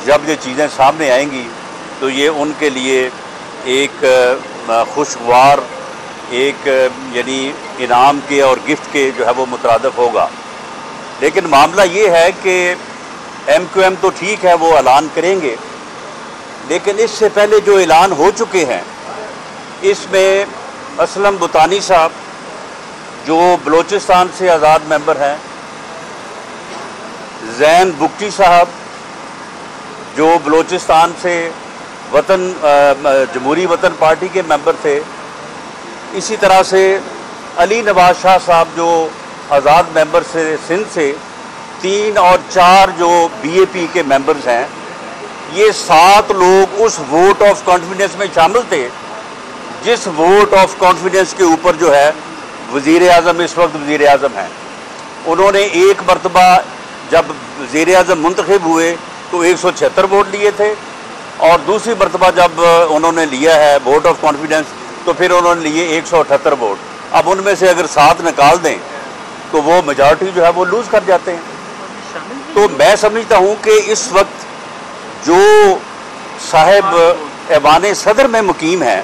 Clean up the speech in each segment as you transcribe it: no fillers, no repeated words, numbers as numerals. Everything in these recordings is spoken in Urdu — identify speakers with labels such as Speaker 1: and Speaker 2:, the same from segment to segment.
Speaker 1: جب یہ چیزیں سامنے آئیں گی تو یہ ان کے لیے ایک خوشگوار ایک یعنی انعام کے اور گفٹ کے جو ہے وہ مترادف ہوگا. لیکن معاملہ یہ ہے کہ ایم کیو ایم تو ٹھیک ہے وہ اعلان کریں گے، لیکن اس سے پہلے جو اعلان ہو چکے ہیں اس میں اسلم بطانی صاحب جو بلوچستان سے آزاد ممبر ہیں، زین بگٹی صاحب جو بلوچستان سے وطن جمہوری وطن پارٹی کے ممبر تھے، اسی طرح سے علی نواز شاہ صاحب جو آزاد ممبر سے سندھ سے، 3 اور 4 جو بی اے پی کے ممبرز ہیں، یہ 7 لوگ اس ووٹ آف کانفیڈنس میں شامل تھے جس ووٹ آف کانفیڈنس کے اوپر جو ہے وزیر اعظم اس وقت وزیر اعظم ہیں. انہوں نے ایک مرتبہ جب وزیر اعظم منتخب ہوئے تو 176 ووٹ لیے تھے، اور دوسری مرتبہ جب انہوں نے لیا ہے ووٹ آف کانفیڈنس تو پھر انہوں نے لیے 178 ووٹ. اب ان میں سے اگر 7 نکال دیں تو وہ میجارٹی جو ہے وہ لوز کر جاتے ہیں. تو میں سمجھتا ہوں کہ اس وقت جو صاحب ایوان صدر میں مقیم ہیں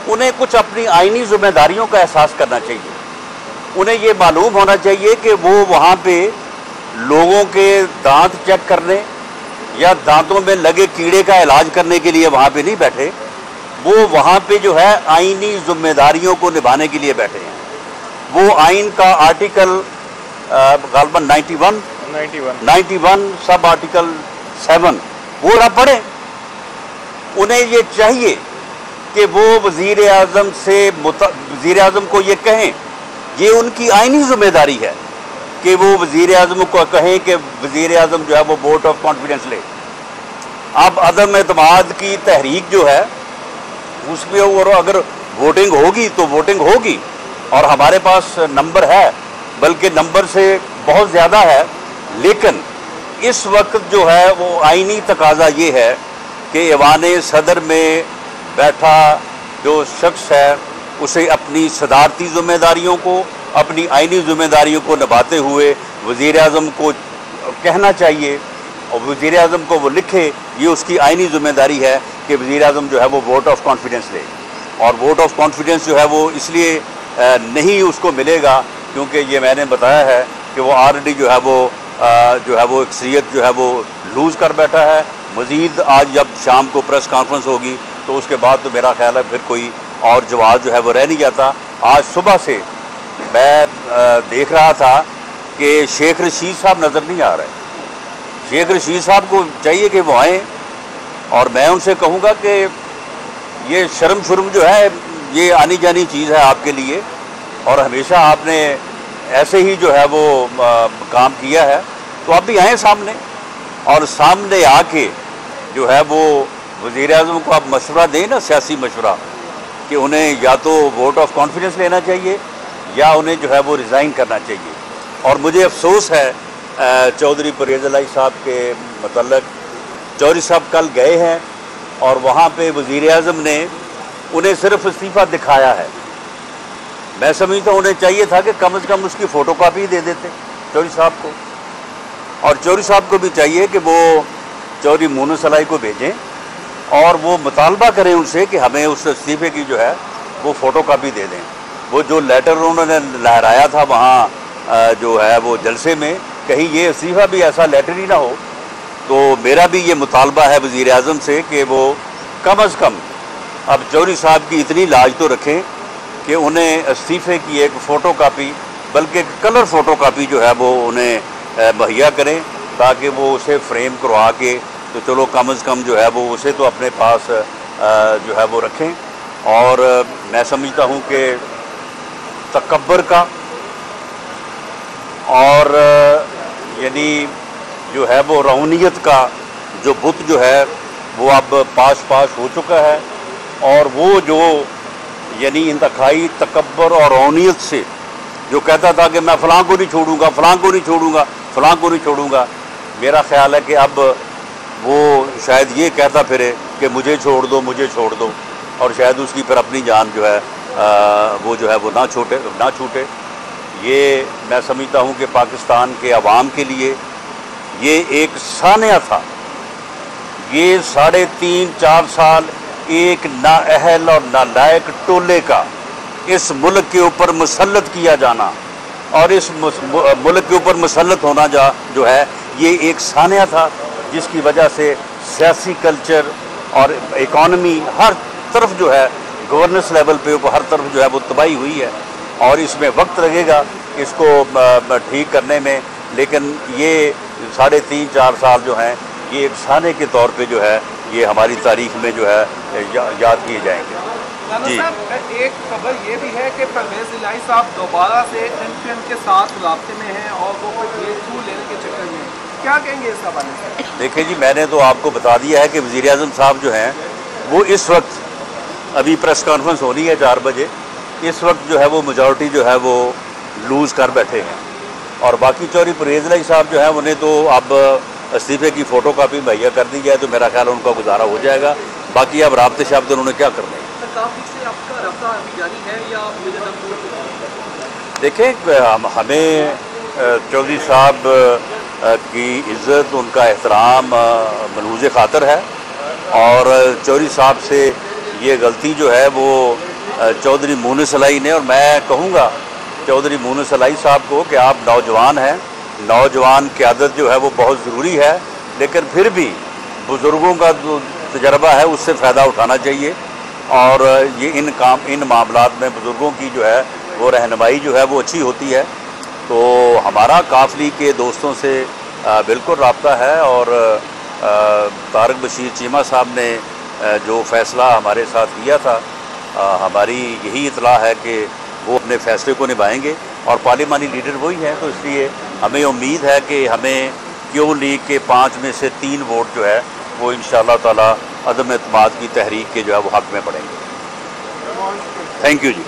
Speaker 1: انہیں کچھ اپنی آئینی ذمہ داریوں کا احساس کرنا چاہیے. انہیں یہ معلوم ہونا چاہیے کہ وہ وہاں پہ لوگوں کے دانت چیک کرنے یا دانتوں میں لگے کیڑے کا علاج کرنے کے لیے وہاں پہ نہیں بیٹھے، وہ وہاں پہ جو ہے آئینی ذمہ داریوں کو نبھانے کے لیے بیٹھے ہیں. وہ آئین کا آرٹیکل غالباً 91 سب آرٹیکل 7 وہ نہ پڑھیں. انہیں یہ چاہیے کہ وہ وزیر اعظم کو یہ کہیں، یہ ان کی آئینی ذمہ داری ہے کہ وہ وزیر اعظم کو کہیں کہ وزیر اعظم جو ہے وہ ووٹ آف کانفیڈنس لے. اب عدم اعتماد کی تحریک جو ہے اس میں اگر ووٹنگ ہوگی تو ووٹنگ ہوگی، اور ہمارے پاس نمبر ہے، بلکہ نمبر سے بہت زیادہ ہے. لیکن اس وقت جو ہے وہ آئینی تقاضا یہ ہے کہ ایوان صدر میں بیٹھا جو شخص ہے اسے اپنی صدارتی ذمہ داریوں کو، اپنی آئینی ذمہ داریوں کو نبھاتے ہوئے وزیر اعظم کو کہنا چاہیے، اور وزیر اعظم کو وہ لکھے. یہ اس کی آئینی ذمہ داری ہے کہ وزیر اعظم جو ہے وہ ووٹ آف کانفیڈنس لے. اور ووٹ آف کانفیڈنس جو ہے وہ اس لیے نہیں اس کو ملے گا کیونکہ یہ میں نے بتایا ہے کہ وہ آلریڈی جو ہے وہ اکثریت جو ہے وہ لوز کر بیٹھا ہے. مزید آج جب شام کو پریس کانفرنس ہوگی تو اس کے بعد تو میرا خیال ہے پھر کوئی اور جواز جو ہے وہ رہ نہیں جاتا. آج صبح سے میں دیکھ رہا تھا کہ شیخ رشید صاحب نظر نہیں آ رہے. شیخ رشید صاحب کو چاہیے کہ وہ آئیں، اور میں ان سے کہوں گا کہ یہ شرم جو ہے یہ آنی جانی چیز ہے آپ کے لیے، اور ہمیشہ آپ نے ایسے ہی جو ہے وہ کام کیا ہے. تو آپ بھی آئیں سامنے، اور سامنے آ کے جو ہے وہ وزیر اعظم کو آپ مشورہ دیں نا، سیاسی مشورہ، کہ انہیں یا تو ووٹ آف کانفیڈنس لینا چاہیے یا انہیں جو ہے وہ ریزائن کرنا چاہیے. اور مجھے افسوس ہے چودھری پرویز الہی صاحب کے متعلق. چودھری صاحب کل گئے ہیں اور وہاں پہ وزیر اعظم نے انہیں صرف استعفیٰ دکھایا ہے. میں سمجھتا ہوں انہیں چاہیے تھا کہ کم از کم اس کی فوٹو کاپی دے دیتے چودھری صاحب کو، اور چودھری صاحب کو بھی چاہیے کہ وہ چودھری مونس الہی کو بھیجیں اور وہ مطالبہ کریں ان سے کہ ہمیں اس استعفے کی جو ہے وہ فوٹو کاپی دے دیں. وہ جو لیٹر انہوں نے لہرایا تھا وہاں جو ہے وہ جلسے میں، کہیں یہ استعفیٰ بھی ایسا لیٹر ہی نہ ہو. تو میرا بھی یہ مطالبہ ہے وزیر اعظم سے کہ وہ کم از کم اب چودھری صاحب کی اتنی لاج تو رکھیں کہ انہیں استعفے کی ایک فوٹو کاپی، بلکہ کلر فوٹو کاپی جو ہے وہ انہیں مہیا کریں، تاکہ وہ اسے فریم کروا کے تو چلو کم از کم جو ہے وہ اسے تو اپنے پاس جو ہے وہ رکھیں. اور میں سمجھتا ہوں کہ تکبر کا اور یعنی جو ہے وہ رونیت کا جو بت جو ہے وہ اب پاش ہو چکا ہے. اور وہ جو یعنی انتہائی تکبر اور رونیت سے جو کہتا تھا کہ میں فلاں کو نہیں چھوڑوں گا، فلاں کو نہیں چھوڑوں گا، فلاں کو نہیں چھوڑوں گا، میرا خیال ہے کہ اب وہ شاید یہ کہتا پھرے کہ مجھے چھوڑ دو، مجھے چھوڑ دو، اور شاید اس کی پھر اپنی جان جو ہے وہ جو ہے وہ نہ چھوٹے. یہ میں سمجھتا ہوں کہ پاکستان کے عوام کے لیے یہ ایک سانحہ تھا یہ 3.5-4 سال ایک نااہل اور نالائق ٹولے کا اس ملک کے اوپر مسلط کیا جانا اور اس ملک کے اوپر مسلط ہونا جو ہے یہ ایک سانحہ تھا جس کی وجہ سے سیاسی کلچر اور اکانومی ہر طرف جو ہے گورننس لیول پہ ہر طرف جو ہے وہ تباہی ہوئی ہے اور اس میں وقت لگے گا اس کو ٹھیک کرنے میں، لیکن یہ 3.5-4 سال جو ہیں یہ ایک سانحے کے طور پہ جو ہے یہ ہماری تاریخ میں جو ہے یاد کیے جائیں گے۔
Speaker 2: جی صاحب ایک خبر یہ بھی ہے کہ پرویز الہی صاحب دوبارہ سے MPN کے ساتھ رابطے میں ہیں اور وہ کوئی بریک تھرو لینے کے چکر میں، کیا کہیں گے اس حوالے سے؟
Speaker 1: دیکھیں جی، میں نے تو آپ کو بتا دیا ہے کہ وزیر اعظم صاحب جو ہیں وہ اس وقت ابھی پریس کانفرنس ہونی ہے 4 بجے، اس وقت جو ہے وہ میجورٹی جو ہے وہ لوز کر بیٹھے ہیں اور باقی چودھری پرویز الہی صاحب جو ہیں انہیں تو اب استعفے کی فوٹو کاپی مہیا کر دی جائے تو میرا خیال ان کا گزارا ہو جائے گا، باقی اب رابطے شابطے انہوں نے کیا کرنا ہے۔ دیکھیں ہمیں چودھری صاحب کی عزت، ان کا احترام ملحوظ خاطر ہے اور چودھری صاحب سے یہ غلطی جو ہے وہ چودھری مونس الہی نے، اور میں کہوں گا چودھری مونس الہی صاحب کو کہ آپ نوجوان ہیں، نوجوان قیادت جو ہے وہ بہت ضروری ہے، لیکن پھر بھی بزرگوں کا جو تجربہ ہے اس سے فائدہ اٹھانا چاہیے اور یہ ان معاملات میں بزرگوں کی جو ہے وہ رہنمائی جو ہے وہ اچھی ہوتی ہے۔ تو ہمارا قافلی کے دوستوں سے بالکل رابطہ ہے اور طارق بشیر چیمہ صاحب نے جو فیصلہ ہمارے ساتھ کیا تھا، ہماری یہی اطلاع ہے کہ وہ اپنے فیصلے کو نبھائیں گے اور پارلیمانی لیڈر وہی ہیں، تو اس لیے ہمیں امید ہے کہ ہمیں کیو لیگ کے 5 میں سے 3 ووٹ جو ہے وہ انشاءاللہ تعالی عدم اعتماد کی تحریک کے جو ہے وہ حق میں پڑیں گے۔ Thank you G.